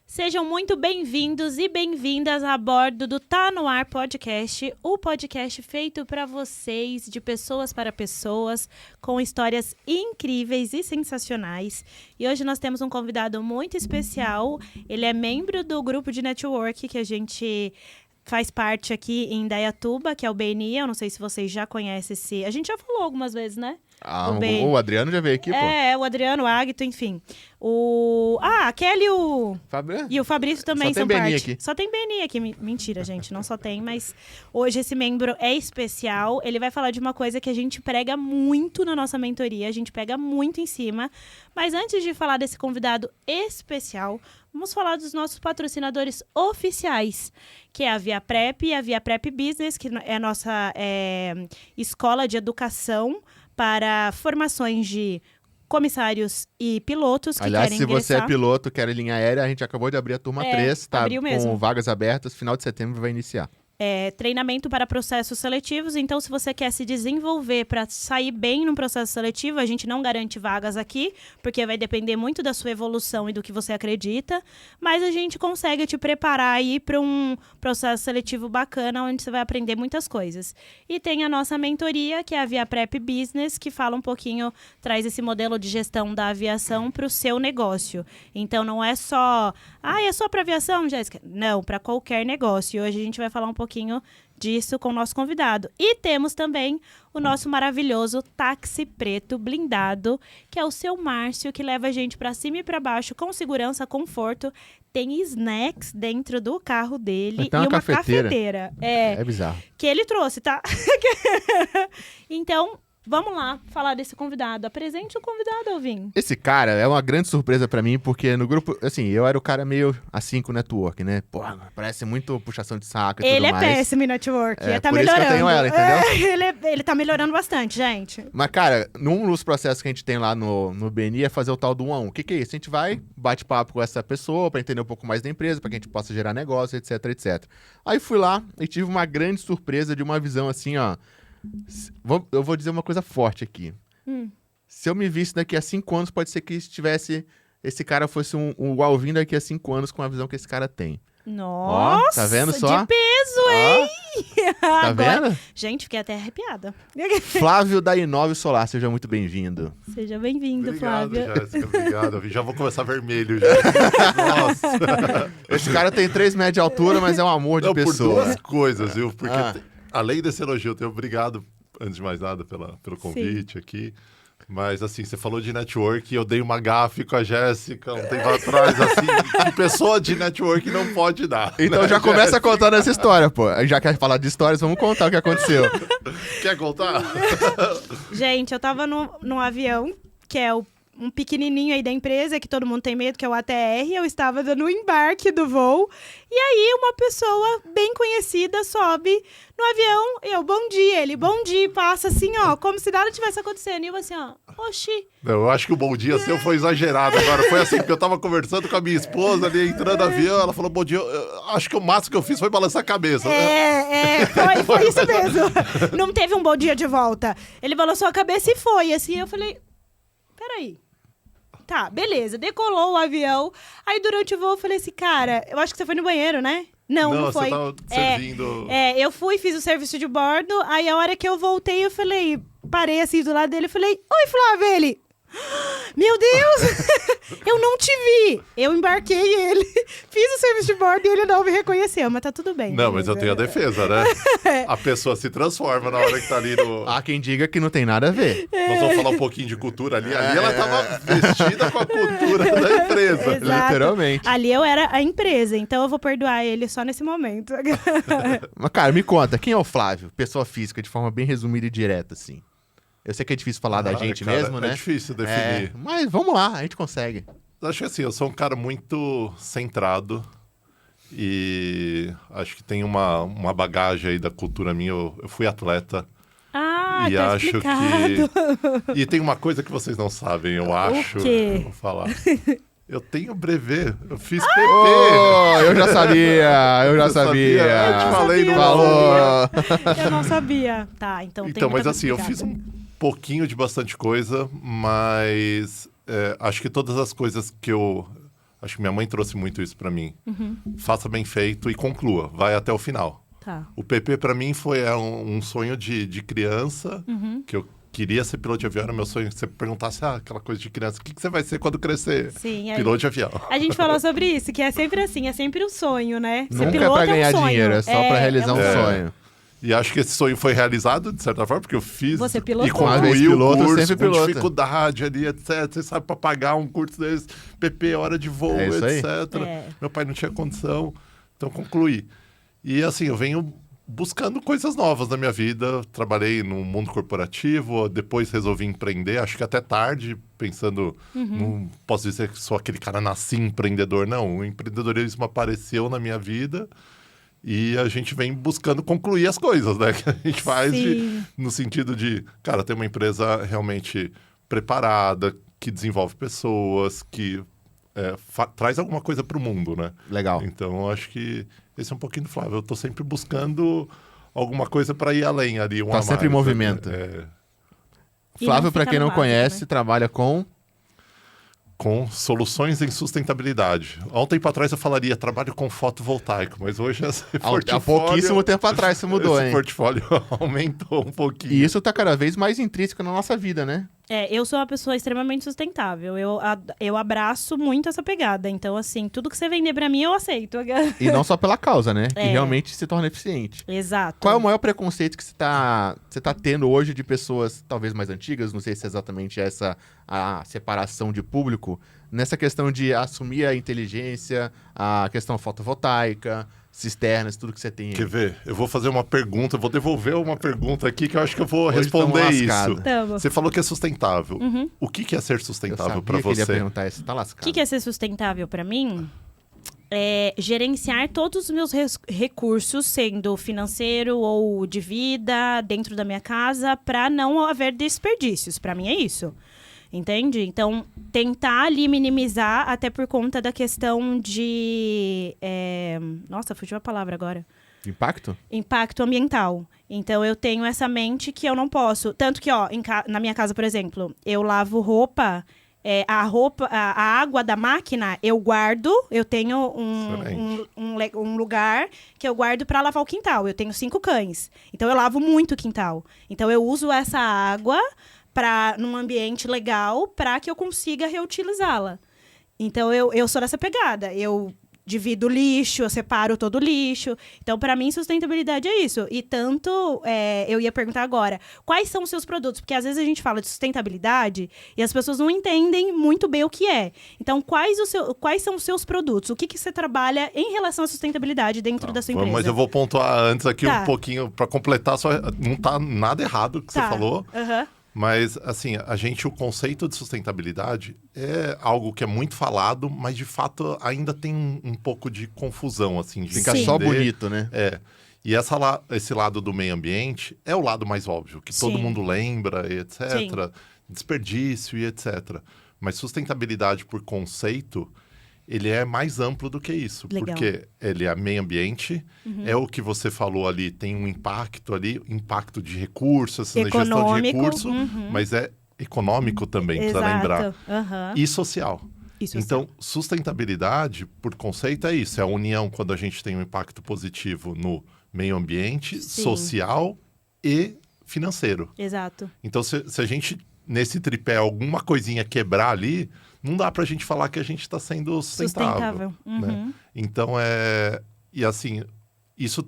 Sejam muito bem-vindos e bem-vindas a bordo do Tá No Ar Podcast, o podcast feito para vocês, de pessoas para pessoas, com histórias incríveis e sensacionais. E hoje nós temos um convidado muito especial. Ele é membro do grupo de network que a gente faz parte aqui em Indaiatuba, que é o BNI. Eu não sei se vocês já conhecem esse... A gente já falou algumas vezes, né? O Adriano já veio aqui, pô. O Adriano, o Águito, enfim. A Kelly e o Fabrício também são parte. Aqui. Só tem BNI aqui. Mentira, gente, não só tem, mas hoje esse membro é especial. Ele vai falar de uma coisa que a gente prega muito na nossa mentoria, a gente pega muito em cima. Mas antes de falar desse convidado especial, vamos falar dos nossos patrocinadores oficiais, que é a Via Prep e a Via Prep Business, que é a nossa escola de educação para formações de comissários e pilotos que Aliás, querem se ingressar. você é piloto, quer linha aérea, a gente acabou de abrir a turma 3, tá? Abriu mesmo. Com vagas abertas, final de setembro vai iniciar. Treinamento para processos seletivos. Então, se você quer se desenvolver para sair bem no processo seletivo, a gente não garante vagas aqui, porque vai depender muito da sua evolução e do que você acredita, mas a gente consegue te preparar aí para um processo seletivo bacana, onde você vai aprender muitas coisas. E tem a nossa mentoria, que é a Via Prep Business, que fala um pouquinho, traz esse modelo de gestão da aviação para o seu negócio. Então, não é só... é só para aviação, Jéssica? Não, para qualquer negócio. E hoje a gente vai falar um pouquinho disso com o nosso convidado. E temos também o nosso maravilhoso táxi preto blindado, que é o seu Márcio, que leva a gente para cima e para baixo com segurança, conforto. Tem snacks dentro do carro dele e uma cafeteira. É bizarro. Que ele trouxe, tá? Então... vamos lá falar desse convidado. Apresente o convidado, Alvin. Esse cara é uma grande surpresa pra mim, porque no grupo, assim, eu era o cara meio assim com o network, né? Porra, parece muito puxação de saco e ele tudo mais. Ele é péssimo em network, tá por melhorando. Isso que eu tenho ela, entendeu? Ele tá melhorando bastante, gente. Mas, cara, num dos processos que a gente tem lá no BNI é fazer o tal do 1 a 1. O que é isso? A gente vai, bate papo com essa pessoa pra entender um pouco mais da empresa, pra que a gente possa gerar negócio, etc, etc. Aí fui lá e tive uma grande surpresa de uma visão assim, ó. Eu vou dizer uma coisa forte aqui. Se eu me visse daqui a 5 anos, pode ser que esse cara fosse um Alvin daqui a 5 anos com a visão que esse cara tem. Nossa, tá vendo só? De peso, hein? Tá vendo? Gente, fiquei até arrepiada. Flávio da Inove Solar, seja muito bem-vindo. Seja bem-vindo, obrigado, Flávio. Jéssica, obrigado. Já vou começar vermelho já. Nossa. Esse cara tem 3 metros de altura, mas é um amor de pessoa. Por 2 coisas, viu? Porque além desse elogio, eu tenho obrigado, antes de mais nada, pelo convite aqui. Mas, assim, você falou de network, eu dei uma gafe com a Jéssica um tempo atrás, assim, que pessoa de network não pode dar. Então né, já começa contando essa história, pô. A gente já quer falar de histórias, vamos contar o que aconteceu. Quer contar? Gente, eu tava num avião, que é um pequenininho aí da empresa, que todo mundo tem medo, que é o ATR. Eu estava dando o embarque do voo. E aí, uma pessoa bem conhecida sobe no avião. Bom dia. Ele, bom dia. Passa assim, ó, como se nada tivesse acontecendo. E eu assim, ó, oxi. Não, eu acho que o bom dia seu foi exagerado agora. Foi assim, porque eu tava conversando com a minha esposa ali, entrando no avião. Ela falou, bom dia. Eu acho que o máximo que eu fiz foi balançar a cabeça. Foi isso mesmo. Não teve um bom dia de volta. Ele balançou a cabeça e foi. Assim, eu falei, peraí. Tá, beleza, decolou o avião. Aí durante o voo eu falei assim, cara, eu acho que você foi no banheiro, né? Não foi. Você tava servindo... eu fui, fiz o serviço de bordo. Aí a hora que eu voltei, eu falei, parei assim do lado dele e falei, oi, Flávio, ele... Meu Deus, eu não te vi. Eu embarquei ele, fiz o serviço de bordo e ele não me reconheceu, mas tá tudo bem. Não, mas eu tenho a defesa, né? A pessoa se transforma na hora que tá ali no... Há quem diga que não tem nada a ver. Nós vamos falar um pouquinho de cultura ali. Ali ela tava vestida com a cultura da empresa. Exato. Literalmente. Ali eu era a empresa, então eu vou perdoar ele só nesse momento. Mas, cara, me conta, quem é o Flávio? Pessoa física, de forma bem resumida e direta, assim. Eu sei que é difícil falar da gente cara, mesmo, né? É difícil definir. Mas vamos lá, a gente consegue. Acho que assim, eu sou um cara muito centrado e acho que tem uma bagagem aí da cultura minha. Eu fui atleta. Ah, e tá acho explicado. E tem uma coisa que vocês não sabem, eu acho. O quê? Eu vou falar. Eu tenho brevet, eu fiz PP. Oh, eu já sabia, eu já sabia. Eu te falei no Falou. Eu não sabia. Tá, então tem Então, mas muita assim, eu coisa fiz explicada. um pouquinho de bastante coisa, mas acho que todas as coisas que eu Acho que minha mãe trouxe muito isso para mim. Faça bem feito e conclua, vai até o final. Tá. O PP para mim foi um sonho de criança, que eu queria ser piloto de avião, era meu sonho. Se você perguntasse, aquela coisa de criança, o que você vai ser quando crescer? Sim, Piloto de avião. A gente falou sobre isso, que é sempre assim, é sempre um sonho, né? Ser Nunca é piloto pra ganhar é um sonho. dinheiro, é só pra realizar um sonho. E acho que esse sonho foi realizado, de certa forma, porque eu fiz Você e pilotou. Uma vez concluí o piloto, curso sempre com piloto. dificuldade ali, etc. Você sabe, para pagar um curso desse, PP, hora de voo, É isso aí. etc. Meu pai não tinha condição, então concluí. E assim, eu venho buscando coisas novas na minha vida. Trabalhei no mundo corporativo, depois resolvi empreender, acho que até tarde, pensando, não posso dizer que sou aquele cara nasci empreendedor, não. O empreendedorismo apareceu na minha vida e a gente vem buscando concluir as coisas, né? Que a gente faz no sentido de, cara, ter uma empresa realmente preparada, que desenvolve pessoas, que traz alguma coisa para o mundo, né? Legal. Então, eu acho que esse é um pouquinho do Flávio. Eu estou sempre buscando alguma coisa para ir além ali. Tá sempre em movimento. Flávio, para quem não conhece, trabalha com soluções em sustentabilidade. Há um tempo atrás eu falaria trabalho com fotovoltaico, mas hoje esse portfólio... Há pouquíssimo tempo atrás isso mudou, esse hein? portfólio aumentou um pouquinho. E isso tá cada vez mais intrínseco na nossa vida, né? Eu sou uma pessoa extremamente sustentável. Eu abraço muito essa pegada. Então, assim, tudo que você vender pra mim, eu aceito. E não só pela causa, né? Que realmente se torna eficiente. Exato. Qual é o maior preconceito que você tá tendo hoje de pessoas, talvez mais antigas, não sei se é exatamente essa a separação de público, nessa questão de assumir a inteligência, a questão fotovoltaica, cisternas, tudo que você tem aí? Quer ver? Eu vou fazer uma pergunta, eu vou devolver uma pergunta aqui que eu acho que eu vou Hoje responder isso. Tamo. Você falou que é sustentável. O que é ser sustentável para que ele ia você? perguntar isso, tá lascado. O que é ser sustentável pra mim? É gerenciar todos os meus recursos, sendo financeiro ou de vida, dentro da minha casa, para não haver desperdícios. Para mim é isso. Entende? Então, tentar ali minimizar, até por conta da questão de... Nossa, fugiu a palavra agora. Impacto? Impacto ambiental. Então, eu tenho essa mente que eu não posso... Tanto que, na minha casa, por exemplo, eu lavo roupa... a água da máquina, eu guardo. Eu tenho um lugar que eu guardo para lavar o quintal. Eu tenho 5 cães. Então, eu lavo muito o quintal. Então, eu uso essa água num ambiente legal para que eu consiga reutilizá-la. Então, eu sou dessa pegada. Eu divido o lixo, eu separo todo o lixo. Então, para mim, sustentabilidade é isso. E tanto, eu ia perguntar agora, quais são os seus produtos? Porque às vezes a gente fala de sustentabilidade e as pessoas não entendem muito bem o que é. Então, quais são os seus produtos? O que você trabalha em relação à sustentabilidade dentro da sua empresa? Mas eu vou pontuar antes aqui um pouquinho, para completar, não tá nada errado o que você falou. Mas, assim, o conceito de sustentabilidade é algo que é muito falado, mas, de fato, ainda tem um pouco de confusão, assim. Fica só bonito, né? E esse lado do meio ambiente é o lado mais óbvio, que todo mundo lembra, e etc. Sim. Desperdício e etc. Mas sustentabilidade por conceito, ele é mais amplo do que isso. Legal. Porque ele é meio ambiente, é o que você falou ali, tem um impacto ali, impacto de recursos, gestão de recurso, mas é econômico também, precisa lembrar. E social. Então, sustentabilidade, por conceito, é isso. É a união quando a gente tem um impacto positivo no meio ambiente, social e financeiro. Exato. Então, se a gente, nesse tripé, alguma coisinha quebrar ali, não dá pra gente falar que a gente está sendo sustentável. Né? Então, E assim, isso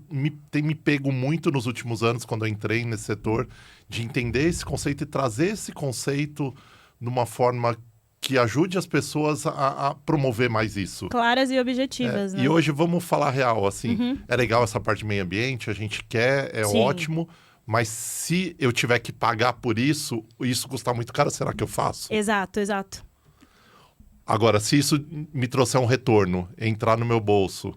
tem me pego muito nos últimos anos, quando eu entrei nesse setor, de entender esse conceito e trazer esse conceito de uma forma que ajude as pessoas a promover mais isso. Claras e objetivas, né? E hoje, vamos falar real, assim, é legal essa parte de meio ambiente, a gente quer, ótimo, mas se eu tiver que pagar por isso custar muito caro, será que eu faço? Exato. Agora, se isso me trouxer um retorno, entrar no meu bolso,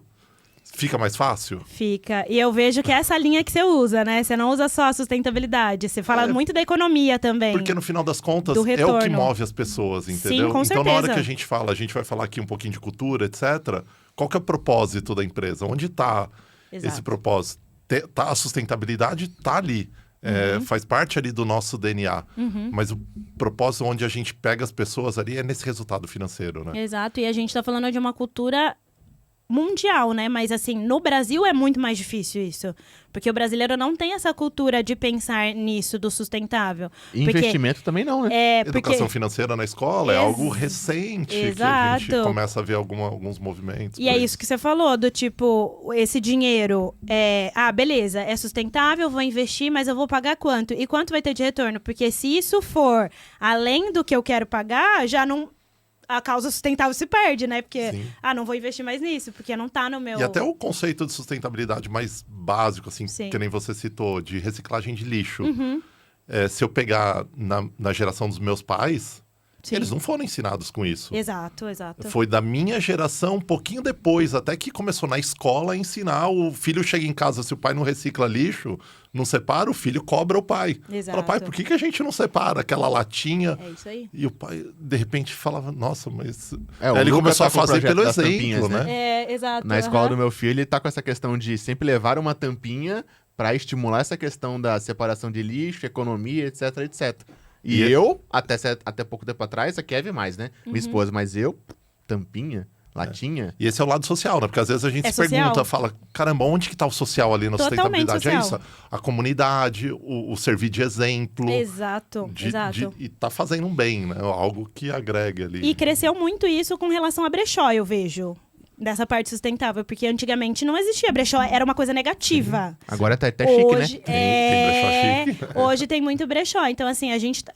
fica mais fácil? Fica. E eu vejo que é essa linha que você usa, né? Você não usa só a sustentabilidade, você fala muito da economia também. Porque no final das contas, é o que move as pessoas, entendeu? Sim, com certeza. Então, na hora que a gente vai falar aqui um pouquinho de cultura, etc., qual que é o propósito da empresa? Onde está esse propósito? A sustentabilidade está ali. Faz parte ali do nosso DNA. Mas o propósito onde a gente pega as pessoas ali é nesse resultado financeiro, né? Exato, e a gente tá falando de uma cultura mundial, né? Mas assim, no Brasil é muito mais difícil isso. Porque o brasileiro não tem essa cultura de pensar nisso, do sustentável. E investimento também não, né? Educação financeira na escola é algo recente que a gente começa a ver alguns movimentos. E é isso que você falou, do tipo, esse dinheiro beleza, é sustentável, vou investir, mas eu vou pagar quanto? E quanto vai ter de retorno? Porque se isso for além do que eu quero pagar, já não... A causa sustentável se perde, né? Porque, não vou investir mais nisso, porque não tá no meu... E até o conceito de sustentabilidade mais básico, assim, que nem você citou, de reciclagem de lixo. Se eu pegar na geração dos meus pais, eles não foram ensinados com isso. Exato. Foi da minha geração, um pouquinho depois, até que começou na escola a ensinar. O filho chega em casa, se o pai não recicla lixo, não separa, o filho cobra o pai. Exato. Fala, pai, por que a gente não separa aquela latinha? É isso aí. E o pai, de repente, falava, nossa, mas... Aí ele começou a fazer pelo exemplo, né? Exato. Na escola do meu filho, ele tá com essa questão de sempre levar uma tampinha para estimular essa questão da separação de lixo, economia, etc, etc. E eu, até pouco tempo atrás, a Kevin mais, né? Minha esposa, mas eu, tampinha, latinha. E esse é o lado social, né? Porque às vezes a gente se pergunta, fala, caramba, onde que tá o social ali na sustentabilidade? Social. É isso, a comunidade, o servir de exemplo. Exato. E tá fazendo um bem, né? Algo que agrega ali. E cresceu muito isso com relação a brechó, eu vejo. Dessa parte sustentável, porque antigamente não existia brechó, era uma coisa negativa. Agora tá até chique, hoje, né? Tem brechó chique. Hoje tem muito brechó. Então, assim,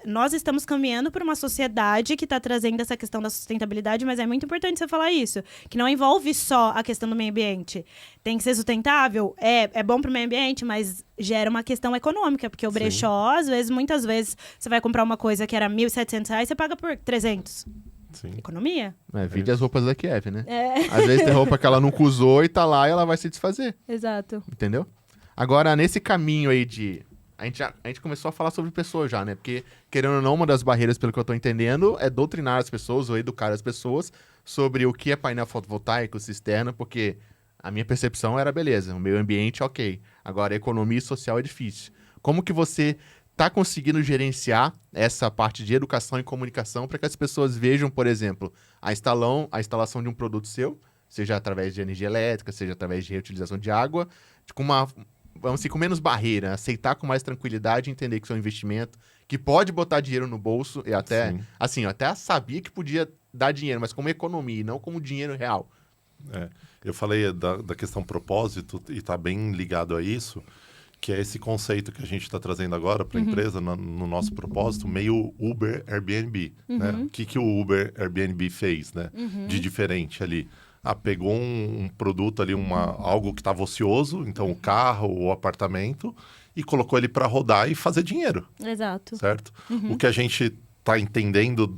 nós estamos caminhando por uma sociedade que está trazendo essa questão da sustentabilidade, mas é muito importante você falar isso, que não envolve só a questão do meio ambiente. Tem que ser sustentável, é bom para o meio ambiente, mas gera uma questão econômica, porque o brechó, muitas vezes, você vai comprar uma coisa que era R$ 1.700, você paga por 300. Sim. Economia? Vide as roupas da Kiev, né? Às vezes tem roupa que ela nunca usou e tá lá e ela vai se desfazer. Exato. Entendeu? Agora, nesse caminho aí de... A gente começou a falar sobre pessoas já, né? Porque, querendo ou não, uma das barreiras, pelo que eu tô entendendo, é doutrinar as pessoas ou educar as pessoas sobre o que é painel fotovoltaico, cisterna, porque a minha percepção era, beleza, o meio ambiente, ok. Agora, economia e social é difícil. Como que você tá conseguindo gerenciar essa parte de educação e comunicação para que as pessoas vejam, por exemplo, a instalação de um produto seu, seja através de energia elétrica, seja através de reutilização de água, vamos dizer, com menos barreira, aceitar com mais tranquilidade, entender que isso é um investimento, que pode botar dinheiro no bolso, e até, assim, eu até sabia que podia dar dinheiro, mas como economia, e não como dinheiro real. Eu falei da questão propósito, e tá bem ligado a isso, que é esse conceito que a gente está trazendo agora para a empresa, no nosso propósito, meio Uber Airbnb. Né? O que o Uber Airbnb fez, né? De diferente ali? Pegou um produto ali, algo que estava ocioso, então o carro, o apartamento, e colocou ele para rodar e fazer dinheiro. Exato. Certo? O que a gente está entendendo,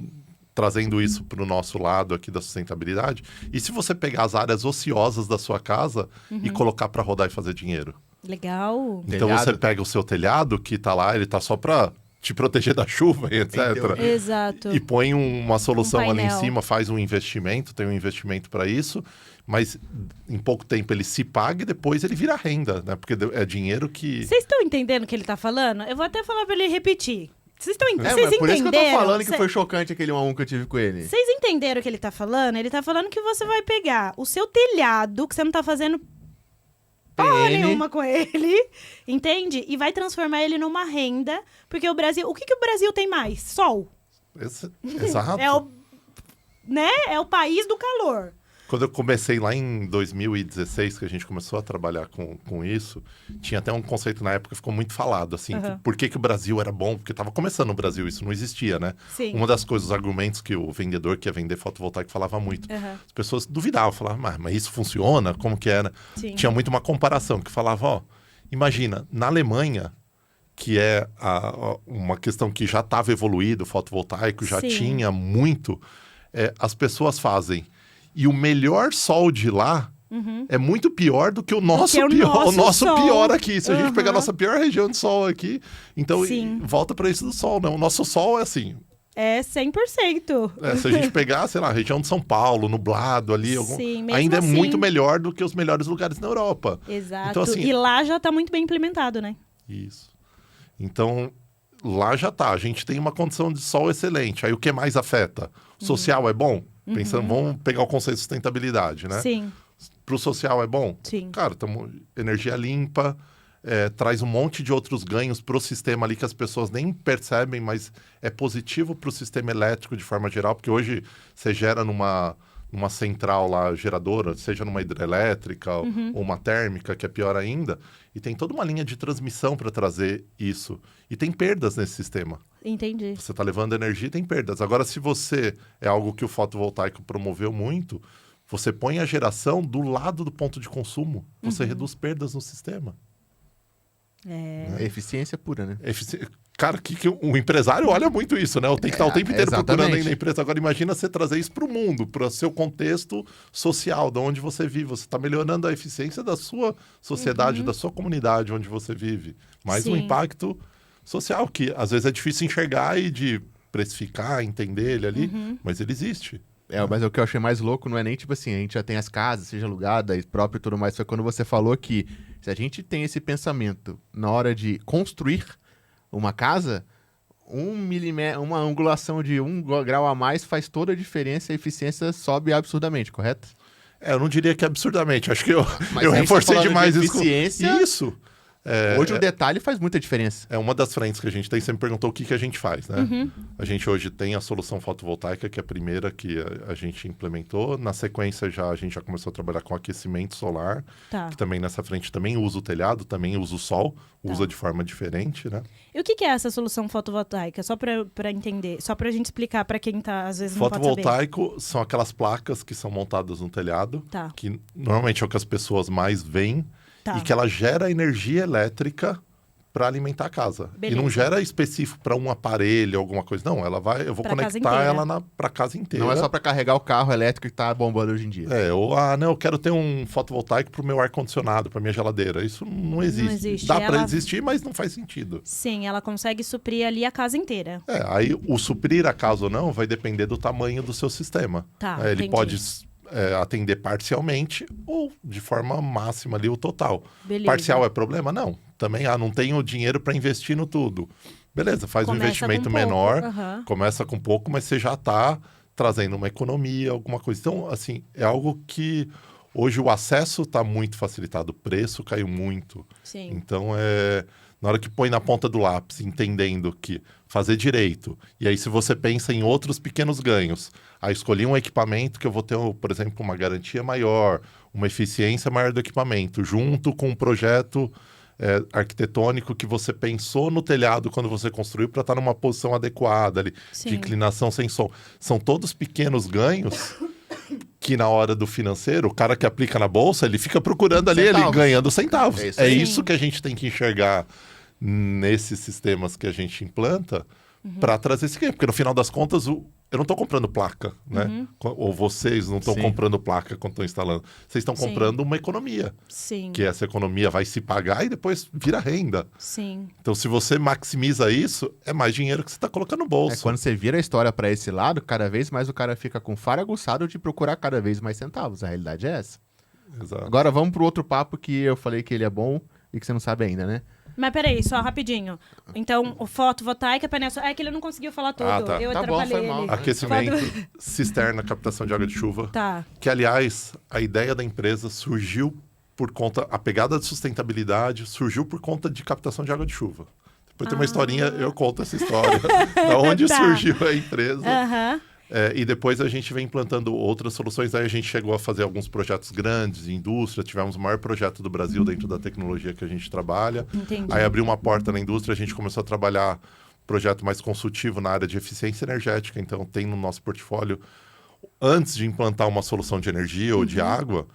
trazendo isso para o nosso lado aqui da sustentabilidade, e se você pegar as áreas ociosas da sua casa e colocar para rodar e fazer dinheiro? Legal. Então você pega o seu telhado que tá lá, ele tá só para te proteger da chuva e etc. Exato. E põe uma solução ali em cima, faz um investimento, tem um investimento para isso, mas em pouco tempo ele se paga e depois ele vira renda, né? Porque é dinheiro que... Vocês estão entendendo o que ele tá falando? Eu vou até falar para ele repetir. Vocês estão entendendo? Mas por isso que eu tô falando que foi chocante aquele 1 a 1 que eu tive com ele. Vocês entenderam o que ele tá falando? Ele tá falando que você vai pegar o seu telhado, que você não tá fazendo porra nenhuma com ele, entende? E vai transformar ele numa renda, porque o Brasil... O que o Brasil tem mais? Sol. Exato. É o país do calor. Quando eu comecei lá em 2016, que a gente começou a trabalhar com isso, tinha até um conceito na época que ficou muito falado, assim, por que o Brasil era bom? Porque estava começando no Brasil, isso não existia, né? Sim. Uma das coisas, os argumentos que o vendedor que ia vender fotovoltaico falava muito. As pessoas duvidavam, falavam, mas isso funciona? Como que era? Sim. Tinha muito uma comparação, que falava, imagina, na Alemanha, que é uma questão que já estava evoluído, o fotovoltaico já tinha muito, as pessoas fazem. E o melhor sol de lá é muito pior do que o nosso pior. O nosso pior aqui. Se a gente pegar a nossa pior região de sol aqui, então volta para isso do sol, né? O nosso sol é assim. É 100%. Se a gente pegar, sei lá, a região de São Paulo, nublado ali, ainda é muito melhor do que os melhores lugares na Europa. Exato. Então, assim, e lá já está muito bem implementado, né? Isso. Então, lá já tá. A gente tem uma condição de sol excelente. Aí o que mais afeta? Social é bom? Pensando, vamos pegar o conceito de sustentabilidade, né? Sim. Pro social é bom? Sim. Cara, energia limpa, traz um monte de outros ganhos pro sistema ali que as pessoas nem percebem, mas é positivo pro sistema elétrico de forma geral, porque hoje você gera numa central lá geradora, seja numa hidrelétrica ou uma térmica, que é pior ainda, e tem toda uma linha de transmissão para trazer isso. E tem perdas nesse sistema. Entendi. Você está levando energia e tem perdas. Agora, se você... É algo que o fotovoltaico promoveu muito, você põe a geração do lado do ponto de consumo, você reduz perdas no sistema. É eficiência pura, né? Cara, que o empresário olha muito isso, né? Tem que estar o tempo inteiro procurando aí na empresa. Agora, imagina você trazer isso para o mundo, para o seu contexto social, de onde você vive. Você está melhorando a eficiência da sua sociedade, da sua comunidade onde você vive. Mais um impacto social, que às vezes é difícil enxergar e de precificar, entender ele ali, mas ele existe. Mas o que eu achei mais louco não é nem tipo assim, a gente já tem as casas, seja alugada, próprio e tudo mais, foi quando você falou que se a gente tem esse pensamento na hora de construir uma casa, uma angulação de 1 grau a mais faz toda a diferença e a eficiência sobe absurdamente, correto? Eu não diria que absurdamente, acho que eu reforcei demais de eficiência. Isso. Hoje o detalhe faz muita diferença. É uma das frentes que a gente tem. Você me perguntou o que a gente faz, né? A gente hoje tem a solução fotovoltaica, que é a primeira que a gente implementou. Na sequência, a gente já começou a trabalhar com aquecimento solar, que também nessa frente também usa o telhado, também usa o sol, usa de forma diferente, né? E o que é essa solução fotovoltaica? Só para entender, só para a gente explicar para quem tá, às vezes não pode saber. Fotovoltaico são aquelas placas que são montadas no telhado, que normalmente é o que as pessoas mais veem, e que ela gera energia elétrica para alimentar a casa. Beleza. E não gera específico para um aparelho, alguma coisa. Não, eu vou conectar ela para casa inteira. Não é só para carregar o carro elétrico que está bombando hoje em dia. Eu quero ter um fotovoltaico para o meu ar-condicionado, para minha geladeira. Isso não existe. Não existe. Dá para existir, mas não faz sentido. Sim, ela consegue suprir ali a casa inteira. Aí o suprir a casa ou não vai depender do tamanho do seu sistema. Ele pode atender parcialmente ou de forma máxima ali o total. Beleza. Parcial é problema? Não. Também, não tenho dinheiro para investir no tudo. Beleza, faz um investimento menor, começa com pouco, mas você já está trazendo uma economia, alguma coisa. Então, assim, é algo que hoje o acesso está muito facilitado, o preço caiu muito. Sim. Então, na hora que põe na ponta do lápis, entendendo que fazer direito, e aí se você pensa em outros pequenos ganhos, escolhi um equipamento que eu vou ter, por exemplo, uma garantia maior, uma eficiência maior do equipamento, junto com um projeto arquitetônico que você pensou no telhado quando você construiu para estar numa posição adequada ali, de inclinação sem som. São todos pequenos ganhos que na hora do financeiro, o cara que aplica na bolsa, ele fica procurando ali, ele ganhando centavos. É isso que a gente tem que enxergar nesses sistemas que a gente implanta para trazer esse ganho. Porque no final das contas, eu não estou comprando placa, né? Ou vocês não estão comprando placa quando estão instalando. Vocês estão comprando uma economia. Sim. Que essa economia vai se pagar e depois vira renda. Sim. Então, se você maximiza isso, é mais dinheiro que você está colocando no bolso. Quando você vira a história para esse lado, cada vez mais o cara fica com faro aguçado de procurar cada vez mais centavos. A realidade é essa. Exato. Agora vamos pro outro papo que eu falei que ele é bom e que você não sabe ainda, né? Mas peraí, só rapidinho. Então, o fotovoltaica, painel solar... É que ele não conseguiu falar tudo. Eu atrapalhei foi mal. ele. Aquecimento, cisterna, captação de água de chuva. Que, aliás, a ideia da empresa surgiu por conta... A pegada de sustentabilidade surgiu por conta de captação de água de chuva. Depois tem uma historinha, eu conto essa história. Da onde surgiu a empresa. E depois a gente vem implantando outras soluções. Aí a gente chegou a fazer alguns projetos grandes de indústria. Tivemos o maior projeto do Brasil dentro da tecnologia que a gente trabalha. Entendi. Aí abriu uma porta na indústria, a gente começou a trabalhar projeto mais consultivo na área de eficiência energética. Então tem no nosso portfólio, antes de implantar uma solução de energia ou de água,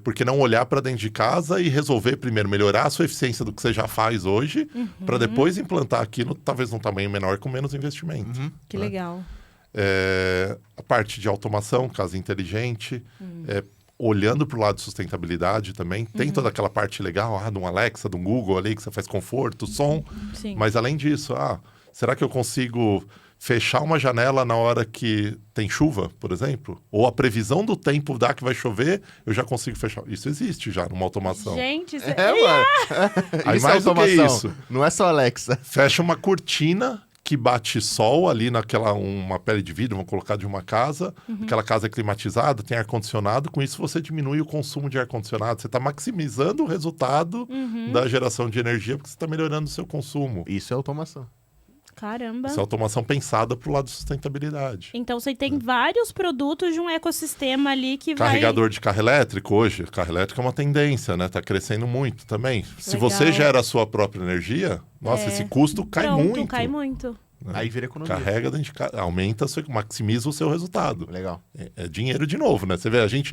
por que não olhar para dentro de casa e resolver primeiro melhorar a sua eficiência do que você já faz hoje, para depois implantar aquilo, talvez num tamanho menor com menos investimento. Que legal. A parte de automação, casa inteligente, olhando para o lado de sustentabilidade também. Tem toda aquela parte legal, de um Alexa, de um Google ali, que você faz conforto, som. Sim. Mas além disso, será que eu consigo fechar uma janela na hora que tem chuva, por exemplo, ou a previsão do tempo dá que vai chover, eu já consigo fechar. Isso existe já numa automação. Gente, Mano. Aí Isso é mais do que automação. isso. Não é só Alexa. Fecha uma cortina que bate sol ali uma pele de vidro, vamos colocar de uma casa, aquela casa é climatizada, tem ar-condicionado, com isso você diminui o consumo de ar-condicionado, você está maximizando o resultado da geração de energia, porque você está melhorando o seu consumo. Isso é automação. Caramba. Essa automação pensada para o lado de sustentabilidade. Então você tem vários produtos de um ecossistema ali que Carregador de carro elétrico hoje, carro elétrico é uma tendência, né? Tá crescendo muito também. Se Legal. você gera a sua própria energia, nossa, esse custo cai muito. Cai muito. Aí vira economia. Carrega dentro de casa, aumenta, maximiza o seu resultado. Legal. É dinheiro de novo, né? Você vê, a gente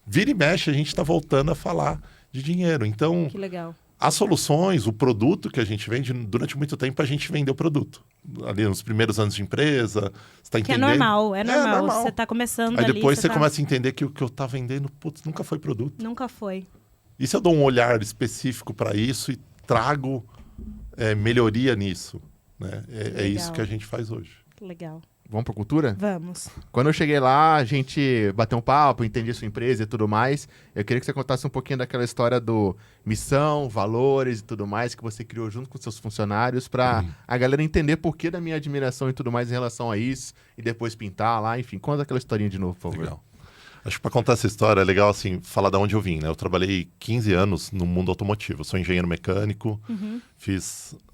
vira e mexe, a gente tá voltando a falar de dinheiro. Então, Que legal. as soluções, o produto que a gente vende, durante muito tempo a gente vendeu produto. Ali nos primeiros anos de empresa, você tá Que é entendendo. normal, é normal. Você tá começando Aí ali. depois você tá... começa a entender que o que eu tá vendendo, putz, nunca foi produto. Nunca foi. E se eu dou um olhar específico para isso e trago melhoria nisso? Né? É isso que a gente faz hoje. Legal. Vamos pra cultura? Vamos. Quando eu cheguei lá, a gente bateu um papo, entendi sua empresa e tudo mais. Eu queria que você contasse um pouquinho daquela história do missão, valores e tudo mais que você criou junto com seus funcionários pra a galera entender por que da minha admiração e tudo mais em relação a isso e depois pintar lá, enfim. Conta aquela historinha de novo, por favor. Legal. Acho que para contar essa história é legal assim, falar de onde eu vim, né? Eu trabalhei 15 anos no mundo automotivo. Eu sou engenheiro mecânico,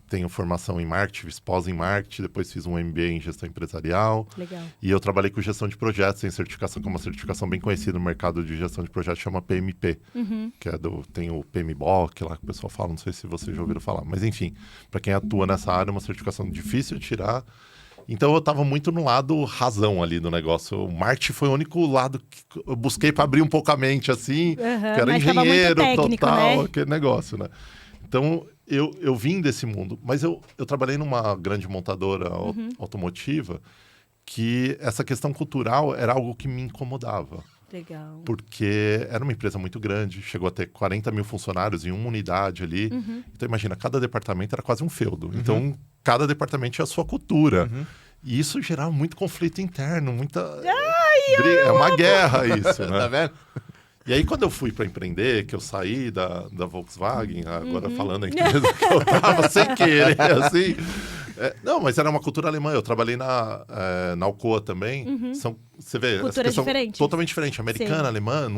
tenho formação em marketing, fiz pós em marketing, depois fiz um MBA em gestão empresarial. Legal. E eu trabalhei com gestão de projetos, tem certificação, que é uma certificação bem conhecida no mercado de gestão de projetos, chama PMP, que tem o PMBOK lá que o pessoal fala, não sei se vocês já ouviram falar. Mas enfim, para quem atua nessa área, é uma certificação difícil de tirar. Então eu estava muito no lado razão ali do negócio. O marketing foi o único lado que eu busquei para abrir um pouco a mente, assim, que era mas tava muito engenheiro técnico, total, né? aquele negócio, né? Então eu vim desse mundo, mas eu trabalhei numa grande montadora automotiva que essa questão cultural era algo que me incomodava. Legal. Porque era uma empresa muito grande, chegou a ter 40 mil funcionários em uma unidade ali. Então, imagina, cada departamento era quase um feudo. Então, cada departamento tinha a sua cultura. E isso gerava muito conflito interno, muita... é uma guerra isso, né? Tá vendo? E aí, quando eu fui para empreender, que eu saí da Volkswagen, agora falando a empresa que eu tava sem querer, assim... não, mas era uma cultura alemã. Eu trabalhei na Alcoa também. Você vê, cultura diferente. Totalmente diferente. Americana, alemã,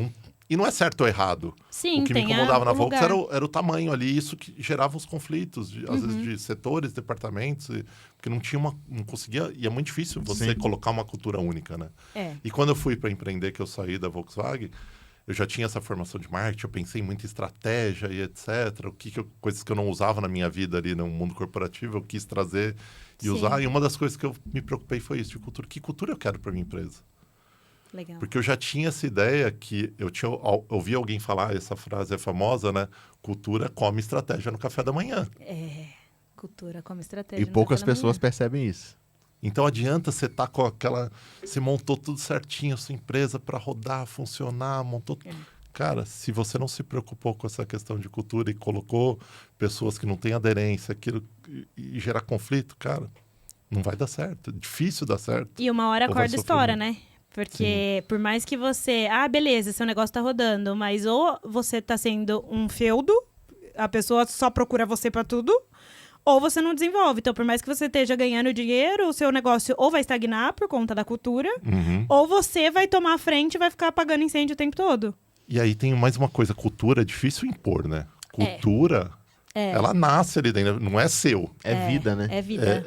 e não é certo ou errado. Sim, o que me tem incomodava na o Volks lugar. era o tamanho ali, isso que gerava os conflitos, às vezes de setores, departamentos, porque não conseguia, e é muito difícil você colocar uma cultura única, né? E quando eu fui para empreender, que eu saí da Volkswagen, eu já tinha essa formação de marketing, eu pensei muito em estratégia e etc. Coisas que eu não usava na minha vida ali no mundo corporativo, eu quis trazer e usar. E uma das coisas que eu me preocupei foi isso, de cultura. Que cultura eu quero para minha empresa? Legal. Porque eu já tinha essa ideia que eu ouvi alguém falar, essa frase é famosa, né? Cultura come estratégia no café da manhã. Cultura como estratégia. E no poucas café da pessoas manhã. percebem isso. Então adianta você estar com aquela... Você montou tudo certinho, a sua empresa para rodar, funcionar, montou... Cara, se você não se preocupou com essa questão de cultura e colocou pessoas que não têm aderência, aquilo, e gerar conflito, cara, não vai dar certo. É difícil dar certo. E uma hora a Ou vai corda sofrer estoura, muito. né? Porque por mais que você... beleza, seu negócio tá rodando, mas ou você tá sendo um feudo, a pessoa só procura você pra tudo, ou você não desenvolve. Então, por mais que você esteja ganhando dinheiro, o seu negócio ou vai estagnar por conta da cultura, ou você vai tomar a frente e vai ficar apagando incêndio o tempo todo. E aí tem mais uma coisa, cultura é difícil impor, né? Cultura, ela nasce ali dentro, não é seu. É vida, né? É vida.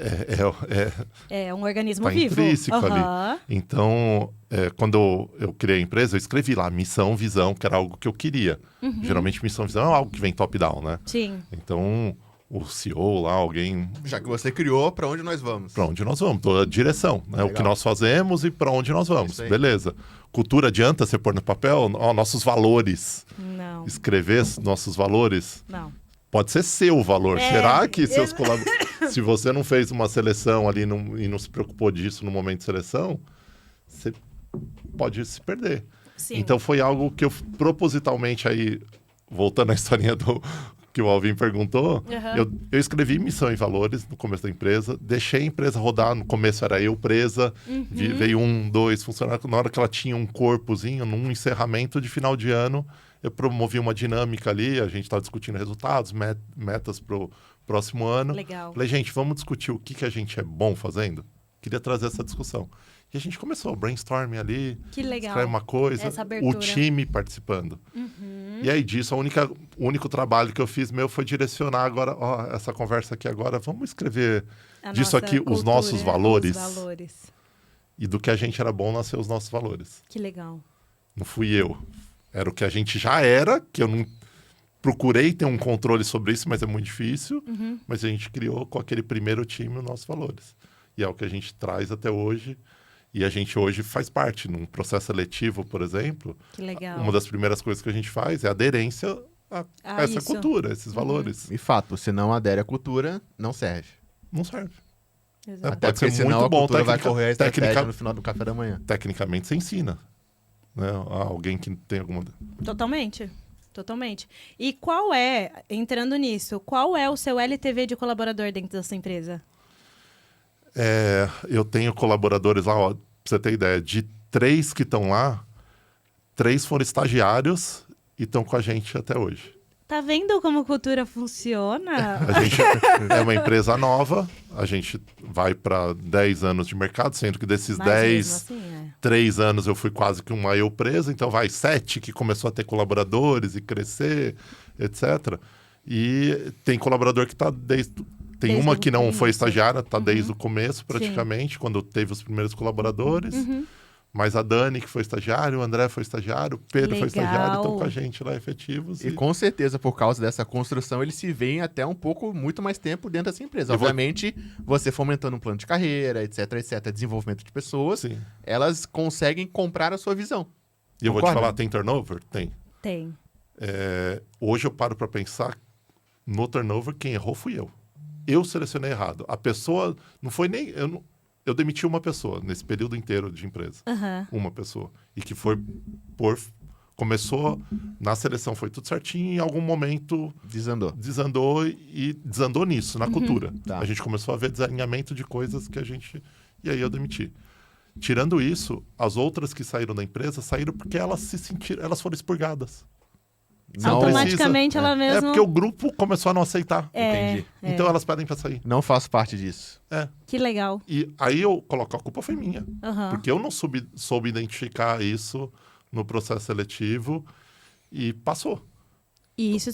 É um organismo Tá vivo. intrínseco ali. Então, quando eu criei a empresa, eu escrevi lá missão, visão, que era algo que eu queria. Geralmente missão, visão é algo que vem top-down, né? Sim. Então, o CEO lá, alguém... Já que você criou, pra onde nós vamos? Para onde nós vamos, toda a direção, né? O que nós fazemos e para onde nós vamos. Isso aí. Beleza. Cultura adianta você pôr no papel nossos valores. Não. Escrever nossos valores. Não. Pode ser seu valor. Será que seus colaboradores... Se você não fez uma seleção ali e não se preocupou disso no momento de seleção, você pode se perder. Sim. Então foi algo que eu propositalmente aí, voltando à historinha que o Alvin perguntou, Uhum. eu escrevi missão e valores no começo da empresa, deixei a empresa rodar, no começo era eu presa, veio 1, 2 funcionários, na hora que ela tinha um corpozinho, num encerramento de final de ano, eu promovi uma dinâmica ali, a gente estava discutindo resultados, metas para o próximo ano. Legal. Falei, gente, vamos discutir o que a gente é bom fazendo? Queria trazer essa discussão. E a gente começou o brainstorming ali, Que legal. escreve uma coisa, Essa abertura. o time participando. E aí disso, o único trabalho que eu fiz meu foi direcionar agora, ó, essa conversa aqui agora, vamos escrever A disso nossa aqui, os cultura, nossos valores. Os valores. E do que a gente era bom nascer os nossos valores. Que legal. Não fui eu. Era o que a gente já era, que eu não procurei ter um controle sobre isso, mas é muito difícil. Mas a gente criou com aquele primeiro time os nossos valores. E é o que a gente traz até hoje. E a gente hoje faz parte, num processo seletivo, por exemplo. Que legal. Uma das primeiras coisas que a gente faz é aderência a essa isso. cultura, a esses valores. E fato, se não adere à cultura, não serve. Não serve. Exato. Até Pode ser porque senão muito a bom cultura vai correr a estratégia técnica- no final do café da manhã. Tecnicamente, você ensina. Né? A alguém que tem alguma... Totalmente. Totalmente. E qual é, entrando nisso, qual é o seu LTV de colaborador dentro da sua empresa? Eu tenho colaboradores lá, ó, pra você ter ideia, de 3 que estão lá, 3 foram estagiários e estão com a gente até hoje. Tá vendo como a cultura funciona? A gente é uma empresa nova, a gente vai para 10 anos de mercado, sendo que desses Mas 10, mesmo assim, 3 anos eu fui quase que uma eu presa, então vai 7 que começou a ter colaboradores e crescer, etc. E tem colaborador que está desde... Tem Desde uma o que não foi começo. estagiária, está desde o começo praticamente, quando teve os primeiros colaboradores. Mas a Dani, que foi estagiário, o André foi estagiário, o Pedro foi Legal. estagiário, estão com a gente lá efetivos. E com certeza, por causa dessa construção, eles se veem até um pouco, muito mais tempo dentro dessa empresa. Eu vou- Obviamente, você fomentando um plano de carreira, etc, etc, desenvolvimento de pessoas, Sim. elas conseguem comprar a sua visão. E eu vou te Concorda? falar, tem turnover? Tem. tem. Hoje eu paro para pensar no turnover, quem errou fui eu. Eu selecionei errado. A pessoa não foi nem... Eu demiti uma pessoa nesse período inteiro de empresa. Aham. Uma pessoa. E que foi por... Começou na seleção, foi tudo certinho, e em algum momento Desandou. desandou nisso, na cultura. Tá. A gente começou a ver desalinhamento de coisas que a gente... E aí eu demiti. Tirando isso, as outras que saíram da empresa saíram porque elas se sentiram... Elas foram expurgadas. Não, Automaticamente ela É mesma... porque o grupo começou a não aceitar. Entendi. Então elas pedem pra sair. Não faço parte disso. Que legal. E aí eu coloco, a culpa foi minha. Aham. Porque eu não soube identificar isso no processo seletivo e passou. E isso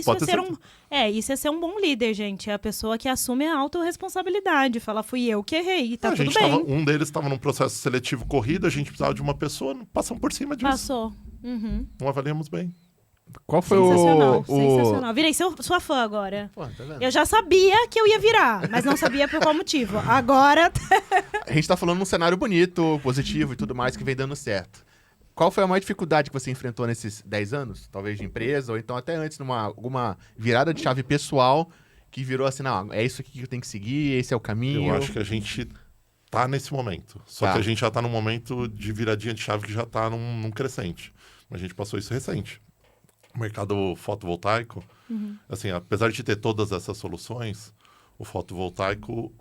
Pode é ter ser certeza. isso é ser um bom líder, gente. É a pessoa que assume a autorresponsabilidade. Fala, fui eu que errei, tá A tudo gente bem. um deles estava num processo seletivo corrido, a gente precisava de uma pessoa, passamos por cima disso. Passou. Uhum. Não avaliamos bem. Qual foi Sensacional, o... sensacional. Virei sua fã agora. Pô, tá vendo? Eu já sabia que eu ia virar, mas não sabia por qual motivo. Agora... A gente tá falando num cenário bonito, positivo e tudo mais, que vem dando certo. Qual foi a maior dificuldade que você enfrentou nesses 10 anos? Talvez de empresa, ou então até antes, alguma virada de chave pessoal que virou assim, não, é isso aqui que eu tenho que seguir, esse é o caminho. Eu acho que a gente tá nesse momento. Só Tá. que a gente já tá num momento de viradinha de chave que já tá num crescente. A gente passou isso recente. O mercado fotovoltaico, assim, apesar de ter todas essas soluções, o fotovoltaico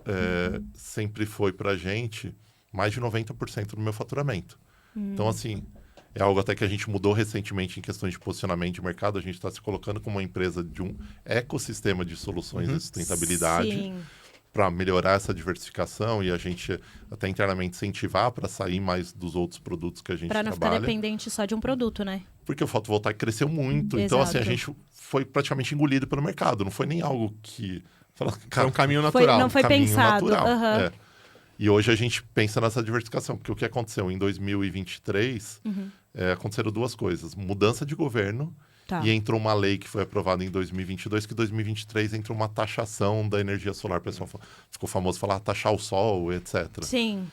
sempre foi pra gente mais de 90% do meu faturamento. Então, assim, é algo até que a gente mudou recentemente em questões de posicionamento de mercado. A gente está se colocando como uma empresa de um ecossistema de soluções de sustentabilidade Sim. para melhorar essa diversificação e a gente até internamente incentivar para sair mais dos outros produtos que a gente Pra não ficar trabalha. dependente só de um produto, né? Porque o fotovoltaico cresceu muito. Então, assim, a Exato. gente foi praticamente engolido pelo mercado. Não foi nem algo que... Fala, Foi um caminho Foi- natural. não foi caminho pensado. natural, Aham. é. E hoje a gente pensa nessa diversificação, porque o que aconteceu em 2023, aconteceram duas coisas. Mudança de governo Tá. e entrou uma lei que foi aprovada em 2022, que em 2023 entrou uma taxação da energia solar. O pessoal ficou famoso falar taxar o sol, etc. Sim.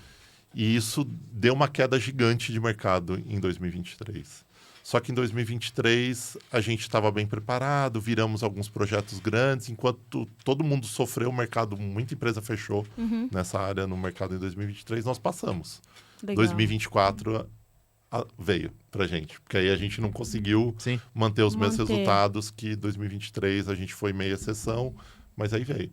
E isso deu uma queda gigante de mercado em 2023. Só que em 2023 a gente estava bem preparado, viramos alguns projetos grandes, enquanto todo mundo sofreu, o mercado, muita empresa fechou nessa área no mercado em 2023, nós passamos. Legal. 2024 veio pra gente. Porque aí a gente não conseguiu Sim. manter os mesmos Manter. resultados que 2023 a gente foi meia exceção, mas aí veio.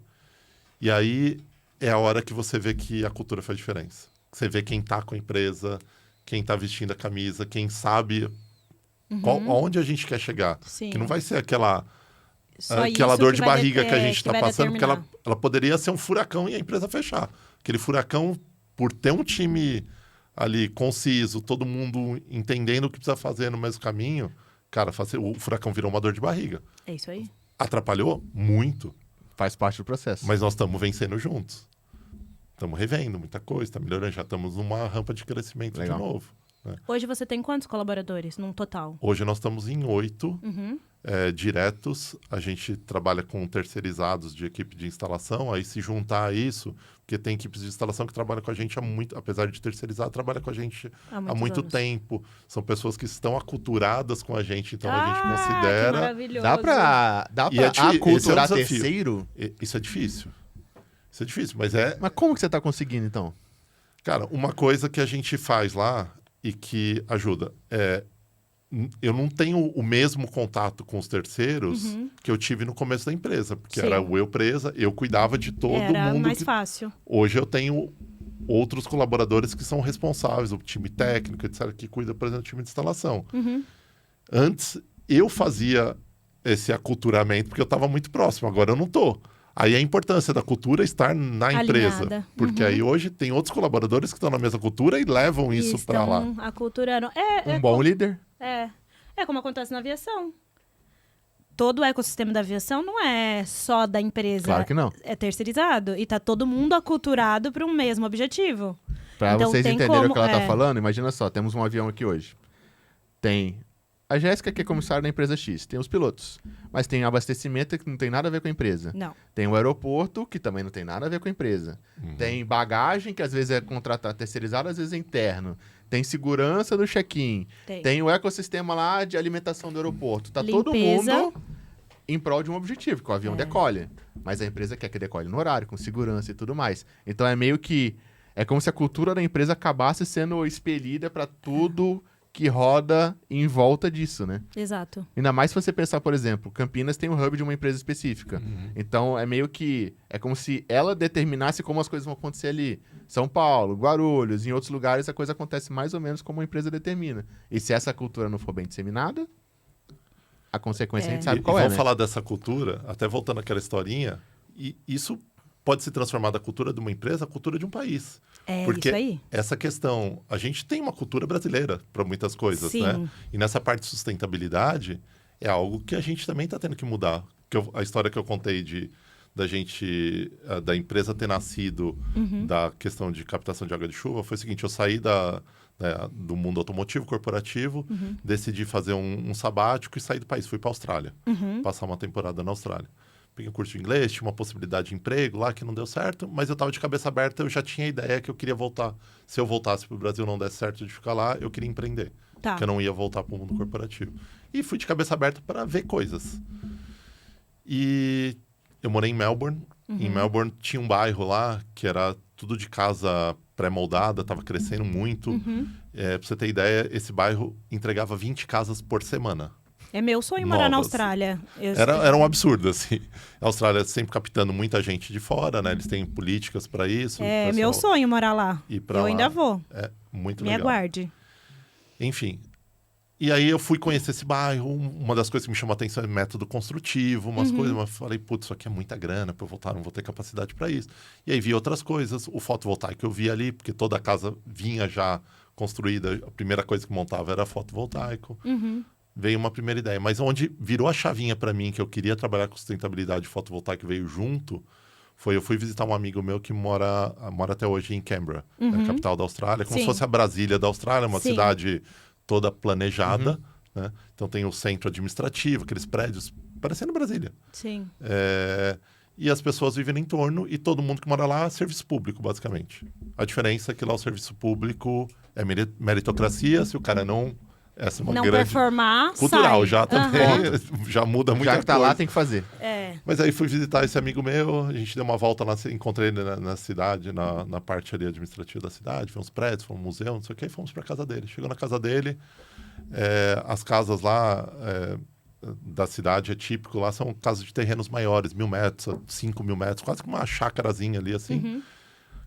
E aí é a hora que você vê que a cultura faz diferença. Você vê quem tá com a empresa, quem tá vestindo a camisa, quem sabe aonde a gente quer chegar. Sim. Que não vai ser aquela Só aquela isso dor que de vai barriga deter- que a gente está vai passando, porque determinar. ela poderia ser um furacão e a empresa fechar. Aquele furacão, por ter um time ali conciso, todo mundo entendendo o que precisa fazer no mesmo caminho, cara, o furacão virou uma dor de barriga. É isso aí. Atrapalhou? Muito. Faz parte do processo. Mas nós estamos vencendo juntos. Estamos revendo muita coisa, está melhorando, já estamos numa rampa de crescimento Legal. de novo. Hoje você tem quantos colaboradores num total? Hoje nós estamos em 8 Uhum. diretos. A gente trabalha com terceirizados de equipe de instalação. Aí se juntar a isso, porque tem equipes de instalação que trabalham com a gente há muito, apesar de terceirizar, trabalha com a gente há muitos muito anos. tempo. São pessoas que estão aculturadas com a gente, então a gente Que considera. maravilhoso. Dá pra E esse é o aculturar desafio. terceiro? Isso é difícil. Isso é difícil, mas Mas como que você tá conseguindo, então? Cara, uma coisa que a gente faz lá e que ajuda eu não tenho o mesmo contato com os terceiros que eu tive no começo da empresa, porque Sim. era eu presa, eu cuidava de todo Era mundo. mais fácil. Hoje eu tenho outros colaboradores que são responsáveis, o time técnico, etc., que cuida, por exemplo, do time de instalação. Antes, eu fazia esse aculturamento porque eu estava muito próximo, agora eu não estou. Aí a importância da cultura estar na empresa. Alinhada. Porque aí hoje tem outros colaboradores que estão na mesma cultura e levam isso para lá. Aculturando. Um bom líder? É como acontece na aviação. Todo o ecossistema da aviação não é só da empresa. Claro que não. É terceirizado. E tá todo mundo aculturado para um mesmo objetivo. Pra Então, vocês tem entenderem como- o que ela tá é. falando, imagina só, temos um avião aqui hoje. Tem a Jéssica, que é comissária da empresa X. Tem os pilotos. Mas tem abastecimento que não tem nada a ver com a empresa. Não. Tem o aeroporto, que também não tem nada a ver com a empresa. Tem bagagem, que às vezes é contratado terceirizado, às vezes é interno. Tem segurança do check-in. Tem o ecossistema lá de alimentação do aeroporto. Tá todo Limpeza. mundo em prol de um objetivo, que o avião decole. Mas a empresa quer que decole no horário, com segurança e tudo mais. Então é meio que... É como se a cultura da empresa acabasse sendo expelida para tudo que roda em volta disso, né? Exato. Ainda mais se você pensar, por exemplo, Campinas tem um hub de uma empresa específica. Então, é meio que... É como se ela determinasse como as coisas vão acontecer ali. São Paulo, Guarulhos, em outros lugares a coisa acontece mais ou menos como a empresa determina. E se essa cultura não for bem disseminada, a consequência a gente sabe qual e é, vamos né? falar dessa cultura, até voltando àquela historinha, e isso pode se transformar da cultura de uma empresa à cultura de um país. É Porque isso aí. essa questão, a gente tem uma cultura brasileira para muitas coisas, Sim. né? E nessa parte de sustentabilidade é algo que a gente também está tendo que mudar. A história que eu contei da empresa ter nascido da questão de captação de água de chuva foi o seguinte: eu saí do mundo automotivo corporativo, decidi fazer um sabático e sair do país. Fui para a Austrália, passar uma temporada na Austrália. Peguei um curso de inglês, tinha uma possibilidade de emprego lá que não deu certo, mas eu estava de cabeça aberta, eu já tinha a ideia que eu queria voltar. Se eu voltasse para o Brasil e não desse certo de ficar lá, eu queria empreender. Tá. Porque eu não ia voltar para o mundo corporativo. E fui de cabeça aberta para ver coisas. E eu morei em Melbourne. Em Melbourne tinha um bairro lá que era tudo de casa pré-moldada, estava crescendo muito. Para você ter ideia, esse bairro entregava 20 casas por semana. É meu sonho morar na Novas. Austrália. Era um absurdo, assim. A Austrália sempre captando muita gente de fora, né? Eles têm políticas para isso. É o meu pessoal sonho morar lá. ir pra Eu lá. ainda vou. É muito Me legal. aguarde. Enfim. E aí eu fui conhecer esse bairro. Uma das coisas que me chamou a atenção é método construtivo, umas coisas. Mas eu falei, putz, isso aqui é muita grana para eu voltar, não vou ter capacidade para isso. E aí vi outras coisas. O fotovoltaico eu vi ali, porque toda a casa vinha já construída. A primeira coisa que montava era fotovoltaico. Veio uma primeira ideia. Mas onde virou a chavinha para mim, que eu queria trabalhar com sustentabilidade fotovoltaica, veio junto, eu fui visitar um amigo meu que mora até hoje em Canberra, a capital da Austrália, como se fosse a Brasília da Austrália, uma cidade toda planejada, né? Então tem o centro administrativo, aqueles prédios, parecendo Brasília. Sim. E as pessoas vivem no entorno e todo mundo que mora lá é serviço público, basicamente. A diferença é que lá o serviço público é meritocracia, se o cara não Essa é uma não grande... performar, cultural, sai. já também. Já muda muita Já que tá coisa. lá, tem que fazer. Mas aí fui visitar esse amigo meu, a gente deu uma volta lá, encontrei ele na cidade, na parte ali administrativa da cidade, fomos prédios, fomos museu, não sei o que, e fomos pra casa dele. Chegou na casa dele, as casas lá da cidade, é típico, lá são casas de terrenos maiores, 1.000 metros, 5.000 metros, quase que uma chácarazinha ali, assim.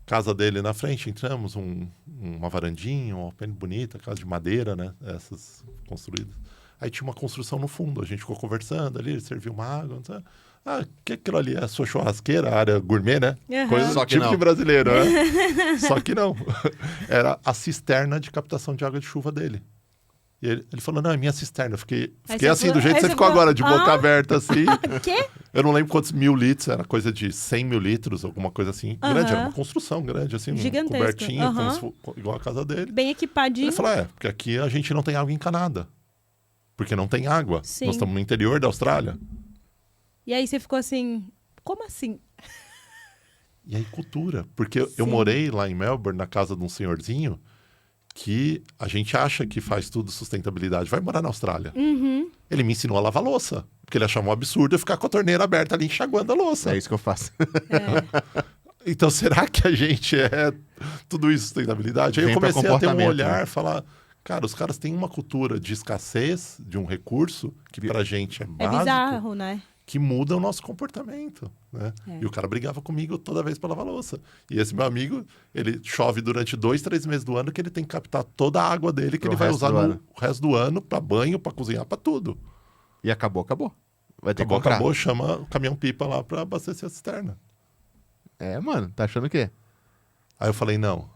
Casa dele na frente, entramos, uma varandinha, uma pena bonita, casa de madeira, né? Essas construídas. Aí tinha uma construção no fundo, a gente ficou conversando ali, ele serviu uma água, não sei. Ah, que aquilo ali é a sua churrasqueira, área gourmet, né? Coisa Só que tipo não. de brasileiro, né? Só que não. Era a cisterna de captação de água de chuva dele. E ele falou, não, é minha cisterna. Eu fiquei assim, do jeito que você ficou agora, de boca aberta, assim. Quê? Eu não lembro quantos 1.000 litros, era coisa de 100 mil litros, alguma coisa assim. Grande, era uma construção grande, assim, Gigantesca. cobertinha, como se fosse, igual a casa dele. Bem equipadinho. Ele falou, porque aqui a gente não tem água encanada. Porque não tem água. Sim. Nós estamos no interior da Austrália. E aí você ficou assim, como assim? E aí, cultura. Porque eu morei lá em Melbourne, na casa de um senhorzinho, que a gente acha que faz tudo sustentabilidade. Vai morar na Austrália. Ele me ensinou a lavar louça. Porque ele achava um absurdo eu ficar com a torneira aberta ali enxaguando a louça. É isso que eu faço. Então, será que a gente é tudo isso sustentabilidade? Aí eu Vem pra comecei a ter um comportamento, olhar, né? falar... Cara, os caras têm uma cultura de escassez de um recurso que pra gente é É básico. bizarro, né? Que muda o nosso comportamento, né? E o cara brigava comigo toda vez pra lavar louça. E esse meu amigo, ele chove durante 2, 3 meses do ano que ele tem que captar toda a água dele que Pro ele vai resto usar do ano. no resto do ano pra banho, pra cozinhar, pra tudo. E acabou. Vai ter que comprar. Acabou, chama o caminhão-pipa lá pra abastecer a cisterna. É, mano, tá achando o quê? Aí eu falei, não,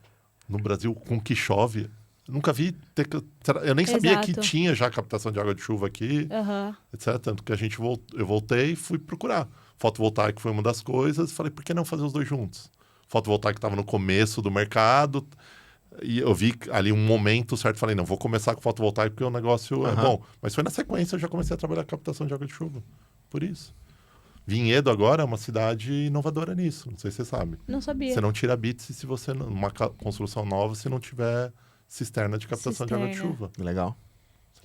no Brasil, com que chove, nunca vi... Eu nem sabia que Exato. tinha já captação de água de chuva aqui, etc. Tanto que eu voltei e fui procurar. Fotovoltaico foi uma das coisas. Falei, por que não fazer os dois juntos? Fotovoltaico estava no começo do mercado. E eu vi ali um momento certo. Falei, não, vou começar com fotovoltaico porque o negócio é bom. Mas foi na sequência, eu já comecei a trabalhar com captação de água de chuva. Por isso. Vinhedo agora é uma cidade inovadora nisso. Não sei se você sabe. Não sabia. Você não tira bits se você, numa construção nova, se não tiver cisterna de captação de água de chuva. Legal.